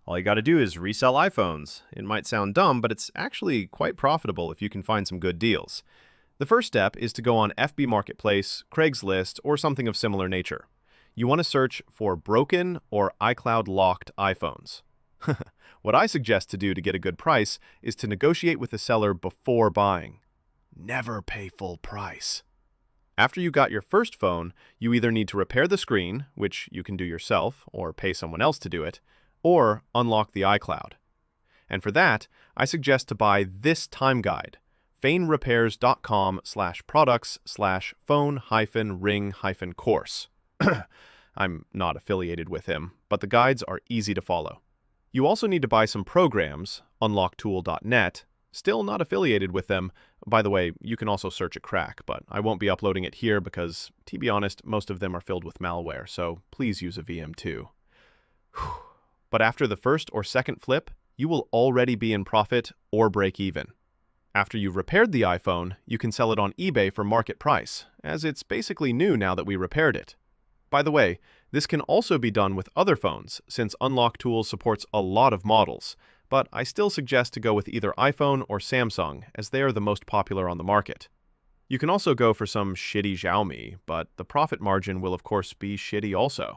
All you got to do is resell iPhones. It might sound dumb, but it's actually quite profitable if you can find some good deals. The first step is to go on FB Marketplace, Craigslist, or something of similar nature. You want to search for broken or iCloud locked iPhones. What I suggest to do to get a good price is to negotiate with the seller before buying. Never pay full price. After you got your first phone, you either need to repair the screen, which you can do yourself or pay someone else to do it, or unlock the iCloud. And for that, I suggest to buy this time guide, faneRepairs.com/products/phone-ring-course. I'm not affiliated with him, but the guides are easy to follow. You also need to buy some programs, unlocktool.net, still not affiliated with them. By the way, you can also search a crack, but I won't be uploading it here because, to be honest, most of them are filled with malware, so please use a VM too. But after the first or second flip, you will already be in profit or break even. After you've repaired the iPhone, you can sell it on eBay for market price, as it's basically new now that we repaired it. By the way, this can also be done with other phones, since Unlock Tools supports a lot of models, but I still suggest to go with either iPhone or Samsung, as they are the most popular on the market. You can also go for some shitty Xiaomi, but the profit margin will of course be shitty also.